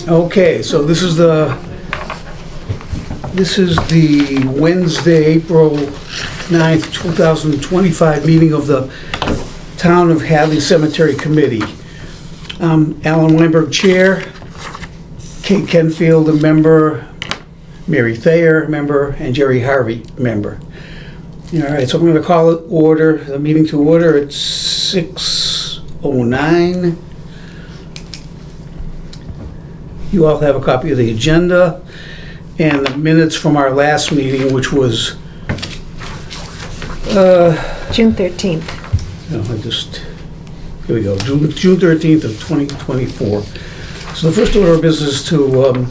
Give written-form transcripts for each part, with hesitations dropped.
Okay, so this is the Wednesday, April 9th, 2025 meeting of the Town of Hadley Cemetery Committee. Alan Weinberg, Chair, Kate Kenfield, a member, Mary Thayer, member, and Jerry Harvey, member. All right, so I'm going to call the meeting to order at 6:09. You all have a copy of the agenda and the minutes from our last meeting, which was June 13th. Here we go, June 13th of 2024. So the first order of business is to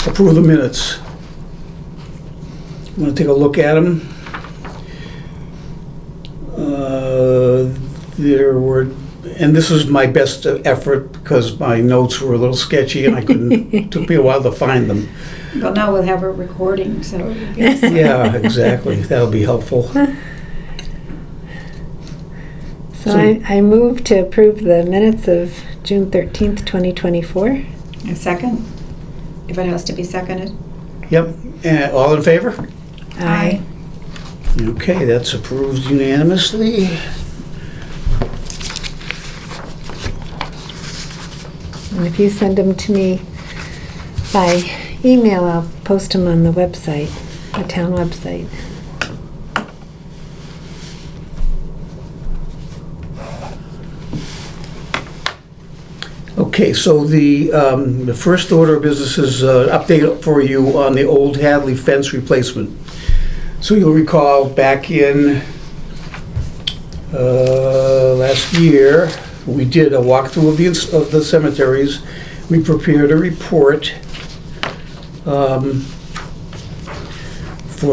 approve the minutes. I'm going to take a look at them. And this was my best effort because my notes were a little sketchy and it took me a while to find them. Well, now we'll have a recording, so. Yeah, exactly. That'll be helpful. So I move to approve the minutes of June 13th, 2024. A second, if it has to be seconded. Yep. All in favor? Aye. Okay, that's approved unanimously. And if you send them to me by email, I'll post them on the website, the town website. Okay, so the first order of business is update for you on the old Hadley fence replacement. So you'll recall back in last year, we did a walkthrough of the cemeteries. We prepared a report for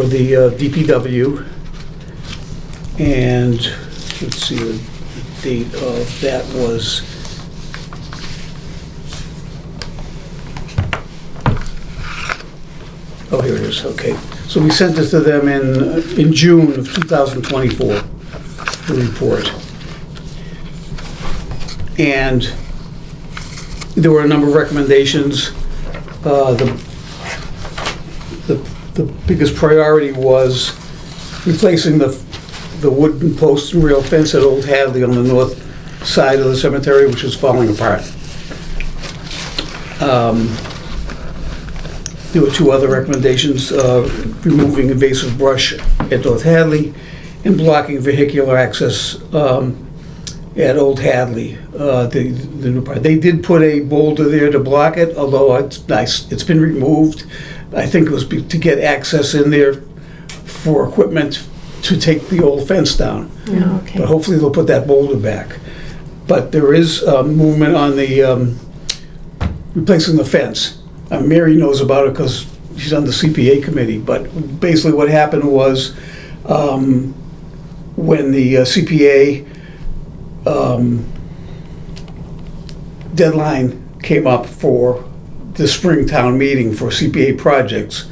the DPW, and let's see, the date of that was oh, here it is, okay. So we sent it to them in June of 2024, the report. And there were a number of recommendations. The biggest priority was replacing the wooden post and rail fence at Old Hadley on the north side of the cemetery, which is falling apart. There were two other recommendations, removing invasive brush at North Hadley and blocking vehicular access at Old Hadley, the new part. They did put a boulder there to block it, although it's nice. It's been removed. I think it was to get access in there for equipment to take the old fence down. Oh, okay. But hopefully they'll put that boulder back. But there is movement on the replacing the fence. Mary knows about it because she's on the CPA committee. But basically what happened was when the CPA deadline came up for the spring town meeting for CPA projects,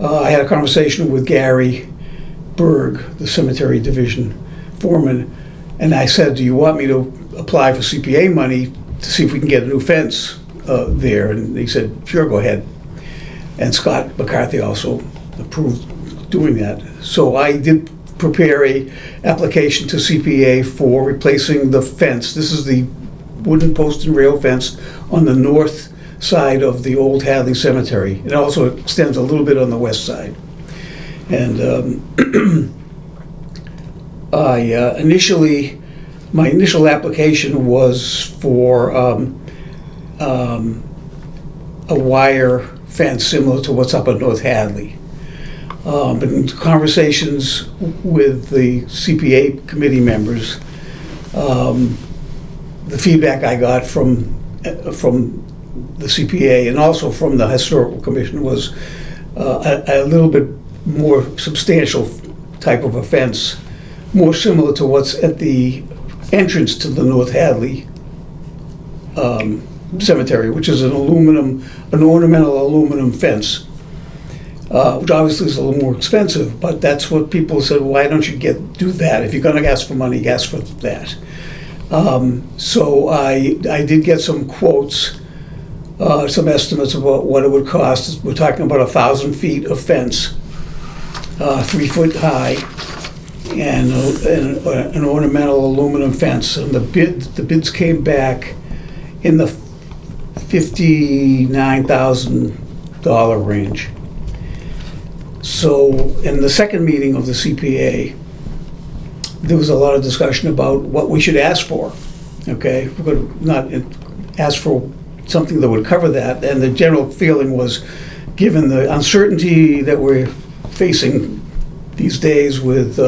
I had a conversation with Gary Berg, the cemetery division foreman, and I said, do you want me to apply for CPA money to see if we can get a new fence there? And he said, sure, go ahead. And Scott McCarthy also approved doing that. So I did prepare a application to CPA for replacing the fence. This is the wooden post and rail fence on the north side of the Old Hadley Cemetery. It also extends a little bit on the west side. And my initial application was for a wire fence similar to what's up at North Hadley. But in conversations with the CPA committee members, the feedback I got from the CPA and also from the Historical Commission was a little bit more substantial type of a fence, more similar to what's at the entrance to the North Hadley Cemetery, which is an ornamental aluminum fence. Which obviously is a little more expensive, but that's what people said, why don't you do that? If you're gonna ask for money, ask for that. So I did get some quotes some estimates about what it would cost. We're talking about 1,000 feet of fence, 3 foot high, and an ornamental aluminum fence. And the bids came back in the $59,000 range. So in the second meeting of the CPA, there was a lot of discussion about what we should ask for. Okay, we're going to not ask for something that would cover that. And the general feeling was, given the uncertainty that we're facing these days with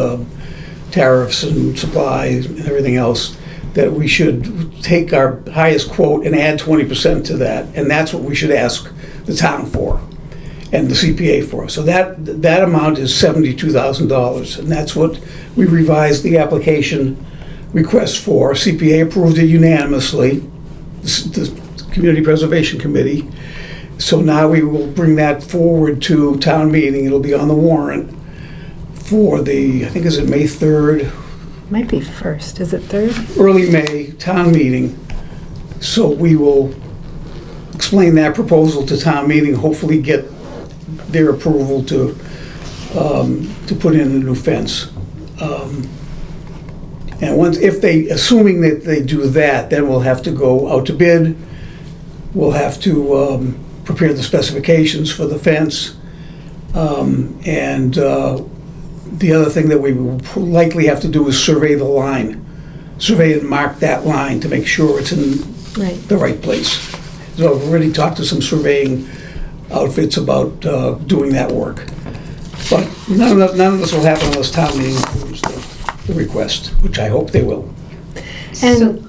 tariffs and supplies and everything else, that we should take our highest quote and add 20% to that. And that's what we should ask the town for and the CPA for. So that amount is $72,000. And that's what we revised the application request for. CPA approved it unanimously, the Community Preservation Committee. So now we will bring that forward to town meeting. It'll be on the warrant for the, I think, is it May 3rd? Might be first, is it third? Early May town meeting. So we will explain that proposal to town meeting, hopefully get their approval to put in a new fence. And once, assuming that they do that, then we'll have to go out to bid. We'll have to prepare the specifications for the fence. The other thing that we will likely have to do is survey the line. Survey and mark that line to make sure it's in the right place. So I've already talked to some surveying outfits about doing that work. But none of this will happen unless town meeting approves the request, which I hope they will. And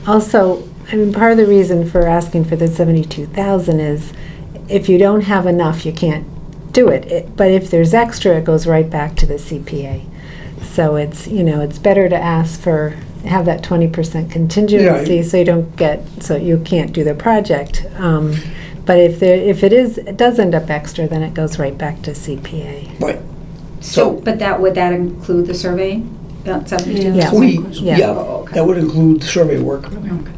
also, I mean, part of the reason for asking for the 72,000 is if you don't have enough, you can't do it. But if there's extra, it goes right back to the CPA. So it's, it's better to ask for, have that 20% contingency, so you don't so you can't do the project. But if it does end up extra, then it goes right back to CPA. Right. But would that include the surveying? About 72? Yeah, that would include the survey work. Okay.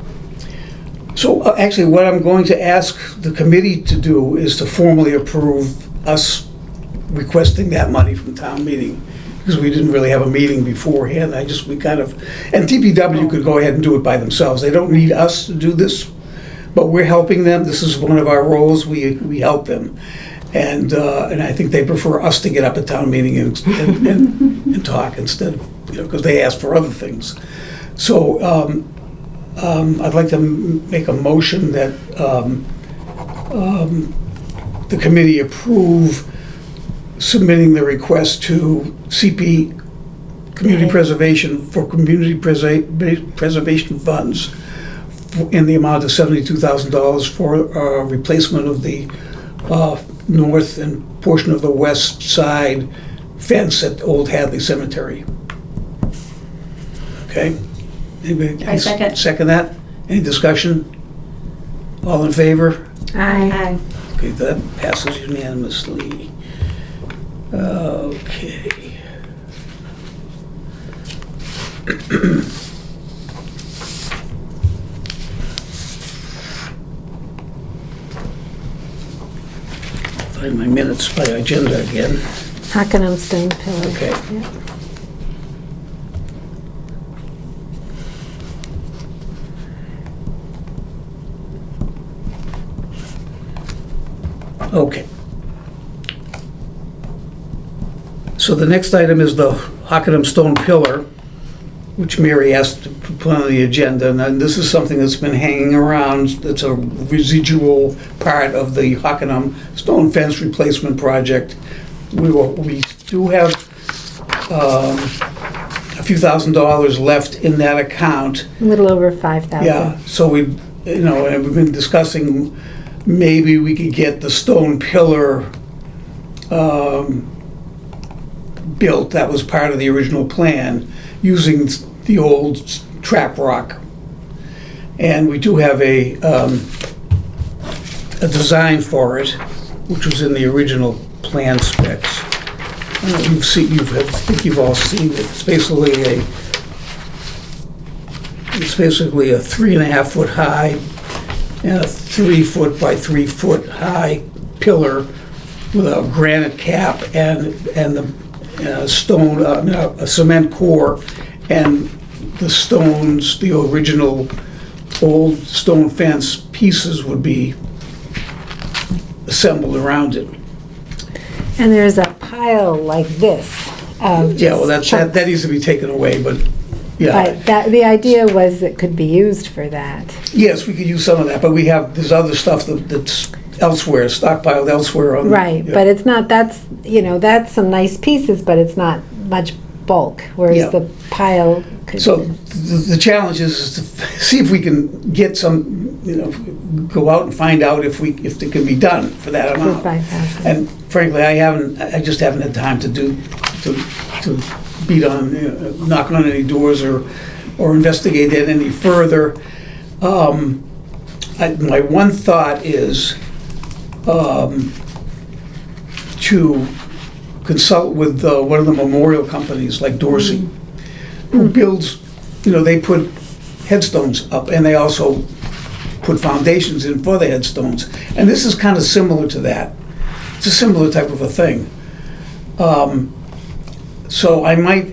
So actually, what I'm going to ask the committee to do is to formally approve us requesting that money from town meeting, because we didn't really have a meeting beforehand. And DPW could go ahead and do it by themselves. They don't need us to do this, but we're helping them. This is one of our roles. We help them. And I think they prefer us to get up at town meeting and talk instead of, because they ask for other things. So I'd like to make a motion that the committee approve submitting the request to CP Community Preservation for community preservation funds in the amount of $72,000 for replacement of the north and portion of the west side fence at Old Hadley Cemetery. Okay? Anybody I second. Second that? Any discussion? All in favor? Aye. Okay, that passes unanimously. Okay. Find my minutes by agenda again. Hockenham Stone Pillar. Okay. Yeah. Okay. So the next item is the Hockenham Stone Pillar, which Mary asked to put on the agenda. And this is something that's been hanging around. It's a residual part of the Hockenham Stone Fence Replacement Project. We do have a few $1,000s left in that account. A little over 5,000. Yeah, so and we've been discussing maybe we could get the stone pillar built. That was part of the original plan, using the old trap rock. And we do have a design for it, which was in the original plan specs. I think you've all seen it. It's basically a 3.5 foot high and a 3-foot by 3-foot high pillar with a granite cap and the stone, a cement core, and the stones, the original old stone fence pieces would be assembled around it. And there's a pile like this of Yeah, well, just that needs to be taken away, but, yeah. But the idea was it could be used for that. Yes, we could use some of that, but there's other stuff that's elsewhere, stockpiled elsewhere on. Right, yeah. but it's not, that's some nice pieces, but it's not much bulk, whereas Yeah. the pile could. So the challenge is to see if we can get some, go out and find out if it can be done for that For amount. 5,000. And frankly, I just haven't had time to beat on, knock on any doors or investigate it any further. My one thought is to consult with one of the memorial companies like Dorsey, who builds, they put headstones up and they also put foundations in for the headstones. And this is kind of similar to that. It's a similar type of a thing. So I might,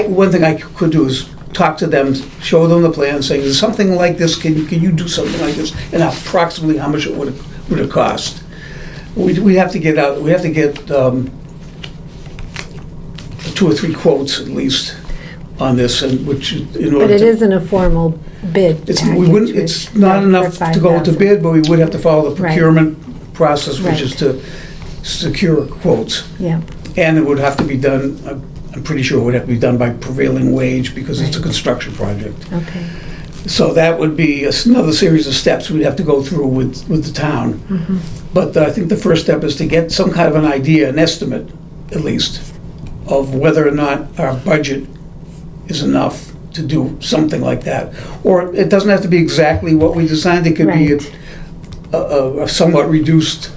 one thing I could do is talk to them, show them the plan, say, is something like this, can you do something like this? And approximately how much it would it cost? We have to get 2 or 3 quotes at least on this, and which in order But it to. isn't a formal bid It's, package. we wouldn't, it's not for enough to go to 5,000. bid, but we would have to follow the Right. procurement process, which is Right. to secure quotes. Yeah, And it would have to be done, I'm pretty sure it would have to be done by prevailing wage because it's a Right. construction project. okay. So that would be another series of steps we'd have to go through with the town. But I think the first step is to get some kind of an idea, an estimate at least, of whether or not our budget is enough to do something like that. Or it doesn't have to be exactly what we designed, it could be Right. a somewhat reduced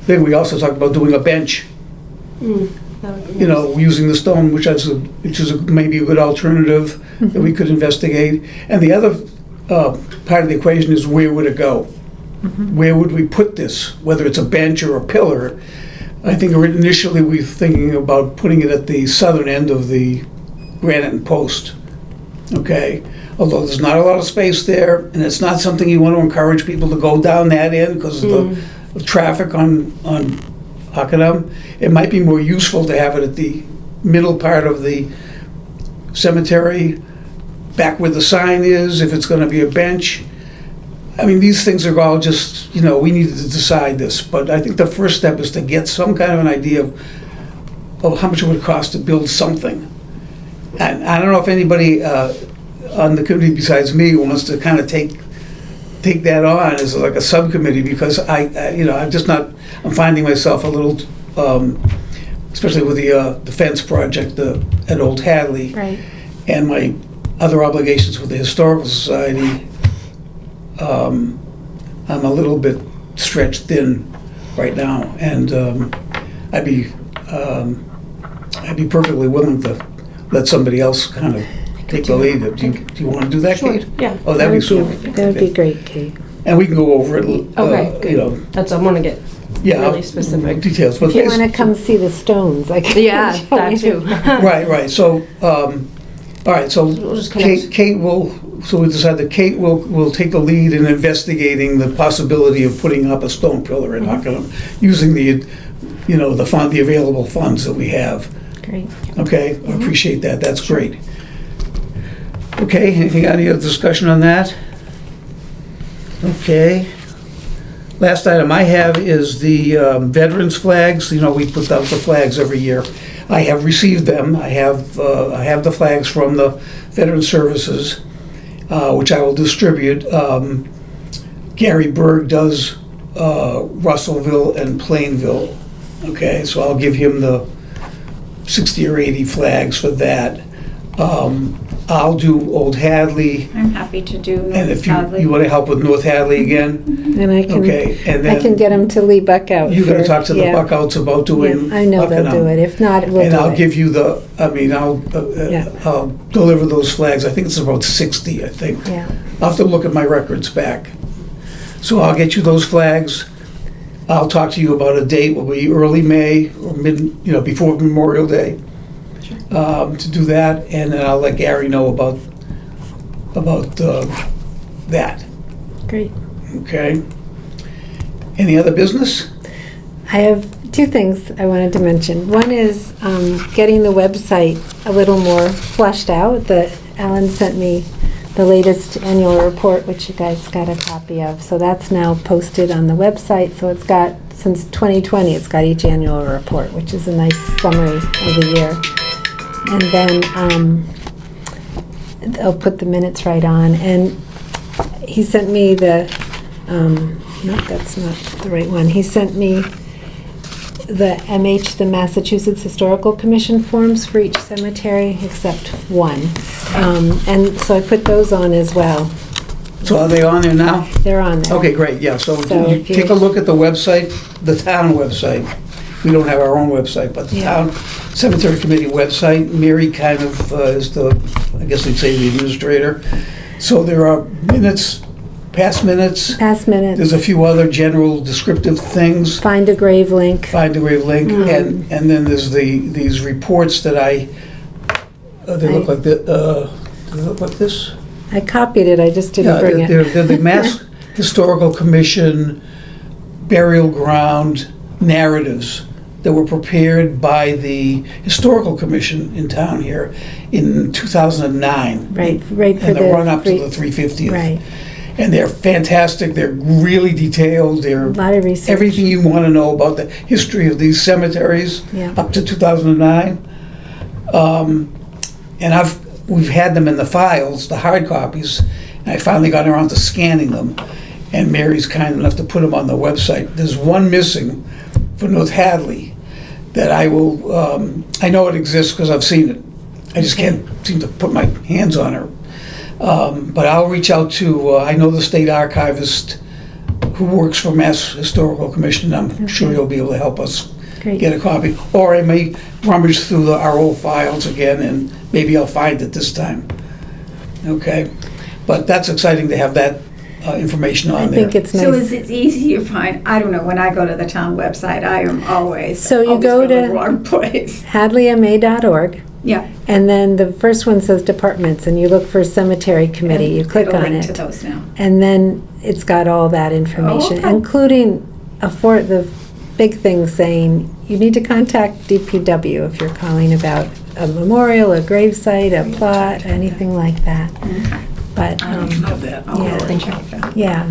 thing. We also talked about doing a bench, using the stone, which is maybe a good alternative that we could investigate. And the other part of the equation is where would it go? Where would we put this, whether it's a bench or a pillar? I think initially we were thinking about putting it at the southern end of the granite and post, okay? Although there's not a lot of space there, and it's not something you want to encourage people to go down that end because of the traffic on Hockanum. It might be more useful to have it at the middle part of the cemetery, back where the sign is, if it's going to be a bench. I mean, these things are all just, we need to decide this, but I think the first step is to get some kind of an idea of how much it would cost to build something. And I don't know if anybody on the committee besides me wants to kind of take that on as like a subcommittee, because I'm finding myself a little, especially with the fence project at Old Hadley. Right. And my other obligations with the Historical Society, I'm a little bit stretched thin right now, and I'd be perfectly willing to let somebody else kind of take the lead. Do you want to do that, Sure, Kate? yeah. Oh, that'd be super. That would be great, Kate. And we can go over it. Okay, good. That's, I want to get Yeah, really specific. details. But If you want to come see the stones, I can. Yeah, show that you. too. Right. So, all right. So We'll just connect. Kate will. So we decided that Kate will take the lead in investigating the possibility of putting up a stone pillar in Hockanum using the available funds that we have. Great. Okay, I appreciate that. That's great. Okay. Any other discussion on that? Okay. Last item I have is the veterans flags. We put out the flags every year. I have received them. I have the flags from the Veteran Services, which I will distribute. Gary Berg does Russellville and Plainville. Okay, so I'll give him the 60 or 80 flags for that. I'll do Old Hadley, I'm happy to do and if Hadley. you want to help with North Hadley again, And I can, okay, and I can then get them to Lee Buckout. you're going to for- talk to the yeah, Buckouts about doing yeah, I know they'll do Buckingham. it. If not, we'll do it. And I'll give you Yeah. I'll deliver those flags. I think it's about 60, I think. Yeah, I'll have to look at my records back. So I'll get you those flags. I'll talk to you about a date, will be early May or before Memorial Day, to do that, and then I'll let Gary know about that, Great. okay? Any other business? I have two things I wanted to mention. One is getting the website a little more fleshed out. Alan sent me the latest annual report, which you guys got a copy of. So that's now posted on the website. So it's got, since 2020, it's got each annual report, which is a nice summary of the year. And then I'll put the minutes right on. And he sent me the, no, that's not the right one. He sent me the the Massachusetts Historical Commission forms for each cemetery except one. And so I put those on as well. So are they on there now? They're on there. Okay, great, yeah, so So you if you- take a look at the website, the town website. We don't have our own website, but the Yeah. town cemetery committee website, Mary kind of is I guess they'd say the administrator. So there are minutes, past minutes, Past there's minutes, a few other general descriptive things, find a grave link. find a grave link, and then there's these reports that they look like this? I copied it, I just didn't Yeah, bring they're it. the Mass Historical Commission burial ground narratives that were prepared by the Historical Commission in town here in 2009. Right for And the. the run-up to re- the 350th. Right, And they're fantastic, they're really detailed, a they're lot of research. everything you want to know about the history of these cemeteries Yeah. up to 2009. And we've had them in the files, the hard copies, and I finally got around to scanning them. And Mary's kind enough to put them on the website. There's one missing for North Hadley that I know it exists because I've seen it. I just can't seem to put my hands on her. But I'll reach out to, I know the state archivist who works for Mass Historical Commission. I'm sure he'll be able to help us Great. get a copy. Or I may rummage through our old files again and maybe I'll find it this time. Okay? But that's exciting to have that information I on there. think it's So nice. is it easy to find, I don't know, when I go to the town website, I am always. So you always go to the to- wrong place. HadleyMA.org, Yeah. and then the first one says departments, and you look for cemetery committee, you click It'll on link to it. those now. And then it's got all that information, okay. including the big thing saying, you need to contact DPW if you're calling about a memorial, a gravesite, a plot, anything like that. Okay. But, I don't Love that. I'll Yeah. go and check that. yeah,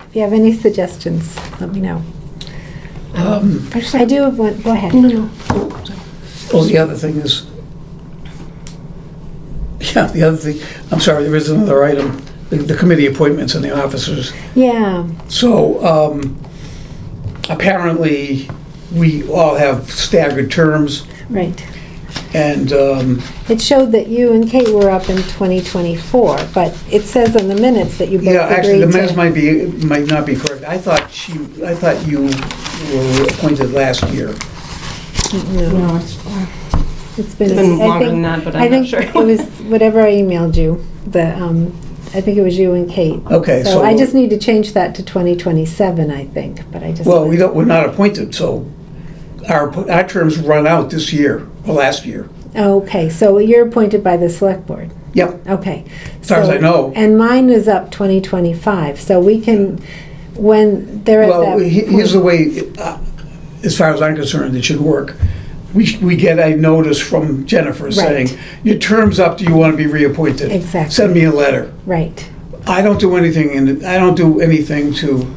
if you have any suggestions, let me know. Actually, I do have one, go ahead. no. Oh, the other thing is, the other thing, I'm sorry, there is another item, the committee appointments and the officers. Yeah, So apparently, we all have staggered terms, right. and It showed that you and Kate were up in 2024, but it says on the minutes that you both yeah, actually, the agreed minutes to. might not be correct. I thought you were appointed last year. No, No, it's been. It's been I longer think- than that, but I I'm not think sure. it was, whatever I emailed you, I think it was you and Kate. Okay, So so- I just need to change that to 2027, I think, but I just. Well, we're not appointed, so our terms run out this year, or last year. Okay, so you're appointed by the select board. Yep, Okay. As far as I know. And mine is up 2025, so we can, when they're at that well, point. here's the way, as far as I'm concerned, it should work. We get a notice from Jennifer saying, your term's up, do you want to be reappointed? Exactly. Send me a letter. Right, I don't do anything to,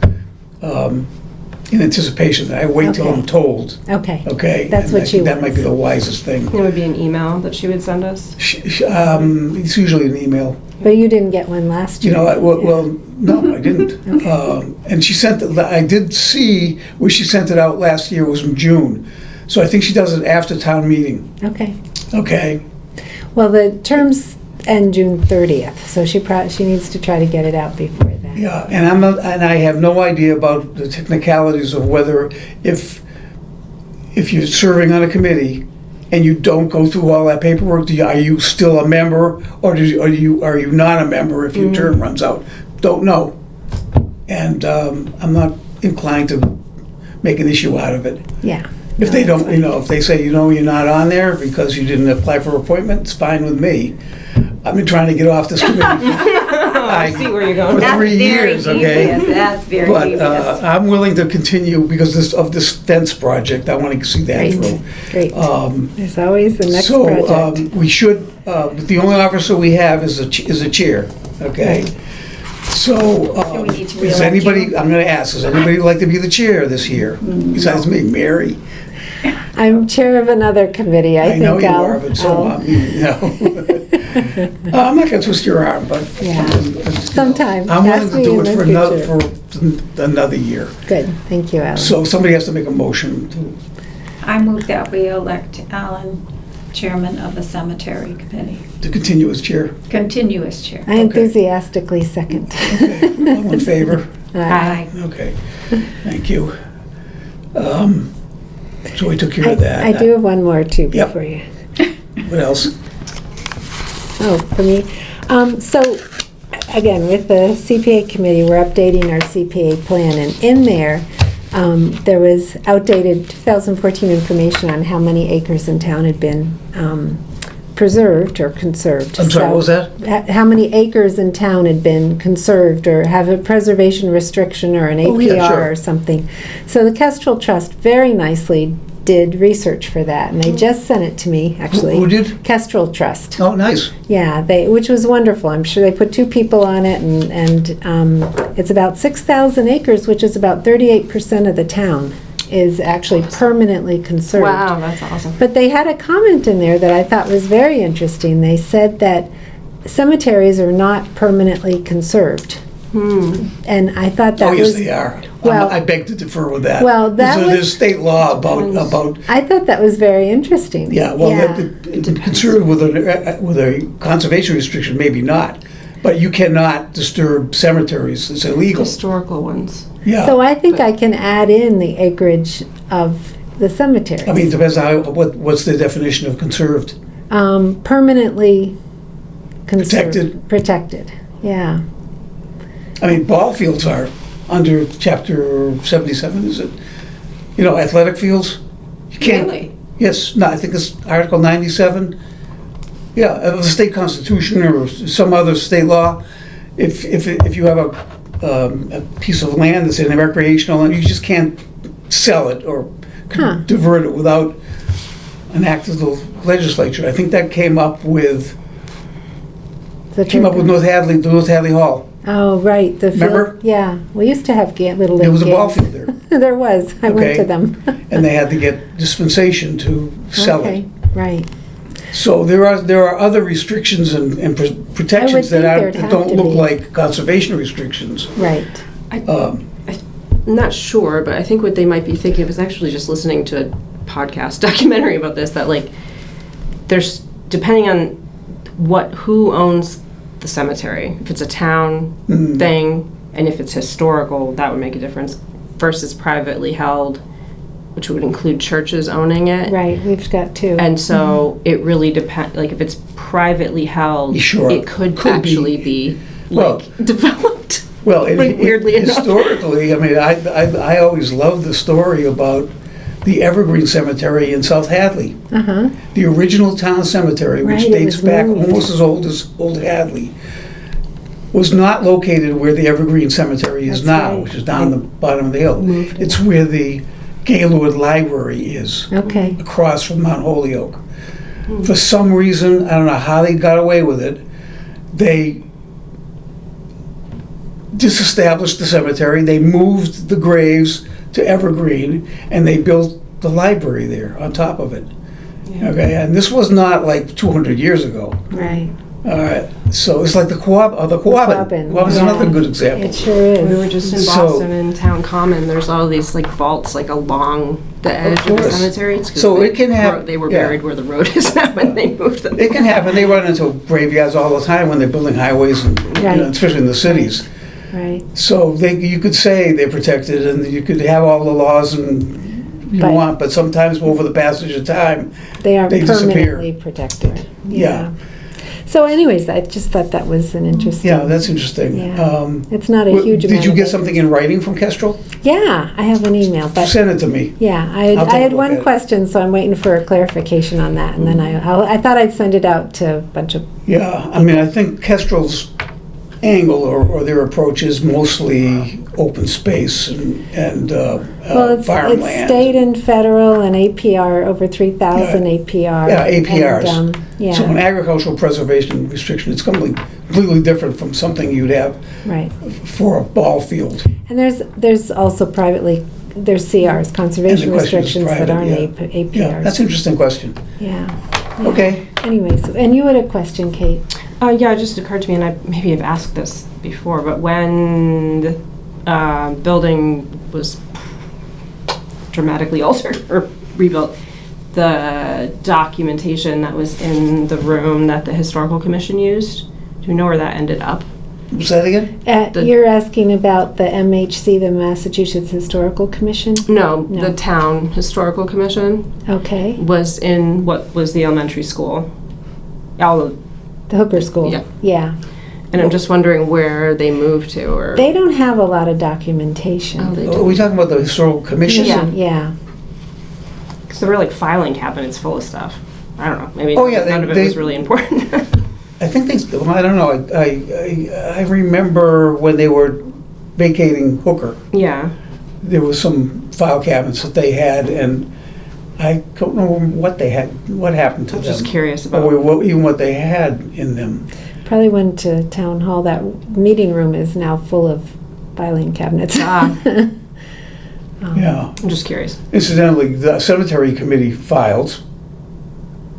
in anticipation, that I wait till I'm Okay. told, okay. okay? That's And what I she think that might be wants. the wisest thing. It would be an email that she would send us. It's usually an email. But you didn't get one last You year. know, well, no, I didn't. Okay. And she sent it, I did see where she sent it out last year was in June. So I think she does it after town meeting, Okay. okay? Well, the terms end June 30th, so she needs to try to get it out before that. Yeah, and I have no idea about the technicalities of whether if you're serving on a committee and you don't go through all that paperwork, are you still a member or are you not a member if your term runs out? Don't know. And I'm not inclined to make an issue out of it. Yeah. If they don't, if they say, you're not on there because you didn't apply for appointment, it's fine with me. I've been trying to get off this committee I see where you're going. for That's 3 very years, okay? devious. That's very But devious. I'm willing to continue because of this fence project. I want to see that Great, through. great. There's always the next So project. we should, the only officer we have is a chair, okay? So Do we need to is reelect anybody, you? I'm going to ask, does anybody like to be the chair this year? Besides me, Mary? I'm chair of another committee. I know think you I'll. are, but so I'll- I'm not going to twist your arm, but. Yeah. Sometime. I'm willing Ask to me do in it the for future. another year. Good, thank you, Alan. So somebody has to make a motion to, I move that we elect Alan chairman of the cemetery committee, continue as chair. continuous chair. I enthusiastically second. All in favor? Aye. Okay, thank you. So we took care of that. I do have one more too Yep. before you. What else? Oh, for me. So, again, with the CPA committee, we're updating our CPA plan, and in there, there was outdated 2014 information on how many acres in town had been preserved or conserved. I'm sorry, So, what was that? How many acres in town had been conserved or have a preservation restriction or an Oh, APR yeah, sure. or something. So the Kestrel Trust very nicely did research for that, and they just sent it to me, actually. Who did? Kestrel Trust. Oh, nice. Yeah, which was wonderful. I'm sure they put 2 people on it, and it's about 6,000 acres, which is about 38% of the town is actually permanently conserved. Wow, that's awesome. But they had a comment in there that I thought was very interesting. They said that cemeteries are not permanently conserved. And I thought that Oh, yes, was... they are. well- I beg to differ with that. Well, that There's was- there's state law about, I thought that was very interesting. yeah, well, Yeah. conserved with a conservation restriction, maybe not. But you cannot disturb cemeteries, it's illegal. Historical ones. Yeah. So I think I can add in the acreage of the cemeteries. I mean, it depends on what's the definition of conserved? Permanently conserved. Protected? Protected, yeah. I mean, ball fields are under chapter 77, is it? Athletic fields? You can't. Really? Yes, no, I think it's Article 97. Yeah, of the state constitution or some other state law, if you have a piece of land that's in a recreational, and you just can't sell it or Huh. divert it without an act of the legislature. I think that came up with North Hadley Hall. Oh, right, the field. Remember? Yeah, we used to have little league There was a ball games. field there. There was, I went Okay. to them. And they had to get dispensation to sell Okay, it. right. So there are other restrictions and protections think that there'd have don't to look be. like conservation restrictions. Right. Um, I'm not sure, but I think what they might be thinking of is actually just listening to a podcast documentary about this, that there's, depending on who owns the cemetery, if it's a town thing, and if it's historical, that would make a difference, versus privately held, which would include churches owning it. Right, we've got 2. And so it really depends, if it's privately held, Sure. it could Could be. actually be, Well- developed. Well, Weirdly enough. historically, I mean, I always loved the story about the Evergreen Cemetery in South Hadley. Uh-huh, The original town cemetery, which Right, it dates was back moved. almost as old Hadley, was not located where the Evergreen Cemetery is That's now, right. which is down the bottom of the hill. It's where the Gaylord Library is, okay. across from Mount Holyoke. For some reason, I don't know how they got away with it, they disestablished the cemetery, they moved the graves to Evergreen, and they built the library there on top of it. Okay, and this was not like 200 years ago. Right. All right, so it's like the Quabbin. Quabbin's yeah. another good example. It sure is. We were just in So- Boston in Town Common. There's all these vaults along the edge of the course. cemetery. It's 'cause So they it can have- they were yeah. buried where the road is now when they moved them. It can happen. They run into graveyards all the time when they're building highways, and Right. especially in the cities. Right. So you could say they're protected, and you could have all the laws and you But- want, but sometimes over the passage of time, They are They disappear. permanently protected. Yeah. So anyways, I just thought that was an interesting. Yeah, that's interesting. Yeah. It's not a huge amount. Did you of get acres. something in writing from Kestrel? Yeah, I have an email, but Send it to me. yeah, I'll take I a had look one at it. question, so I'm waiting for a clarification on that, and then I thought I'd send it out to a bunch of. Yeah, I mean, I think Kestrel's angle or their approach is mostly open space and Well, it's farmland. state and federal and APR, over 3,000 APR. Yeah, APRs. And, yeah, So an agricultural preservation restriction, it's completely different from something you'd have right. for a ball field. And there's also privately, there's CRs, conservation And the question is restrictions that private, aren't yeah. Yeah, APRs. that's an interesting question. Yeah. Okay. Anyways, and you had a question, Kate? Yeah, it just occurred to me, and I maybe have asked this before, but when the building was dramatically altered or rebuilt, the documentation that was in the room that the Historical Commission used, do you know where that ended up? Was that again? You're asking about the MHC, the Massachusetts Historical Commission? No, No. the Town Historical Commission Okay, was in what was the elementary school. All the Hooker School? Yeah. Yeah. And I'm just wondering where they moved to, or... They don't have a lot of documentation. Oh, they Are we talking about the historical commission? Yeah. Yeah. Because there were like filing cabinets full of stuff. I don't know, maybe Oh, yeah, none of it they- was really important. I think well, I don't know. I remember when they were vacating Hooker, Yeah. there was some file cabinets that they had, and I don't know what they had, what happened to I'm them. just curious Or about... even what they had in them. Probably went to town hall. That meeting room is now full of filing cabinets. Ah. Yeah. I'm just curious. Incidentally, the cemetery committee files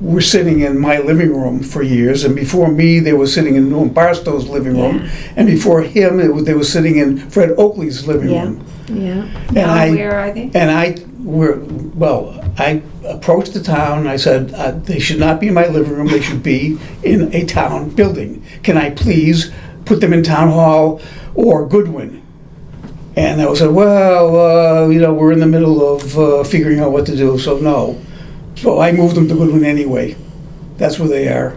were sitting in my living room for years, and before me, they were sitting in Norm Barstow's living room, Yeah. and before him, they were sitting in Fred Oakley's living Yeah. room. Yeah. And Now, where are they? And I approached the town, and I said, they should not be in my living room, they should be in a town building. Can I please put them in town hall or Goodwin? And they said, well, we're in the middle of figuring out what to do, so no. So I moved them to Goodwin anyway. That's where they are.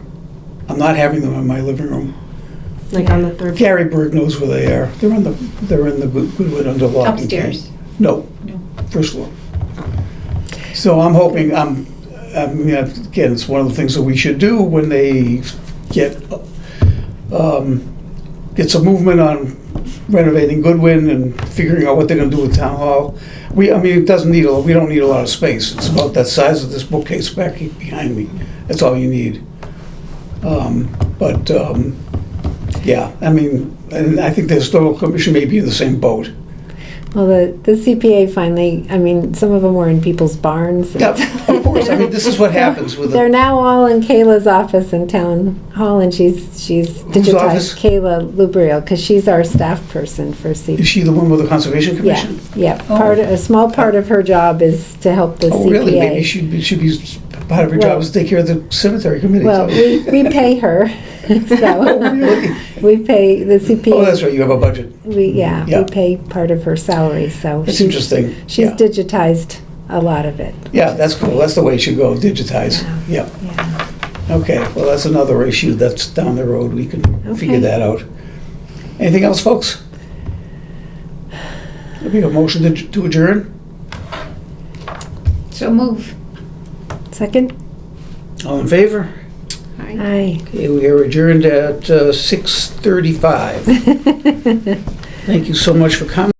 I'm not having them in my living room. Like on the third... Gary Berg knows where they are. They're in the Goodwin under lock and key. Upstairs? No, first floor. So I'm hoping, again, it's one of the things that we should do when they get some movement on renovating Goodwin and figuring out what they're gonna do with Town Hall. We don't need a lot of space. It's about that size of this bookcase back behind me. That's all you need. Yeah, and I think the Historical Commission may be in the same boat. Well, the CPA finally, some of them were in people's barns. Yeah, of course, this is what happens with They're the, now all in Kayla's office in town hall, and she's digitized. office? Kayla Lubriel, because she's our staff person for is CPA. she the one with the Conservation Yeah, Commission? yeah. Oh. A small part of her job is to help the Oh, CPA. really? Maybe she'd be part of her Well- job is to take care of the cemetery committee. Well, we pay her, so Really? we pay the CPA. Oh, that's right, you have a budget. Yeah, Yeah. we pay part of her salary, so. That's she's- interesting. She's Yeah. digitized a lot of it. Yeah, that's cool. That's the way it should go, digitize. Yeah. Yeah. Okay, well, that's another issue that's down the road. We can figure Okay. that out. Anything else, folks? We have a motion to adjourn? So move. Second? All in favor? Aye. Okay, we are adjourned at 6:35. Thank you so much for coming.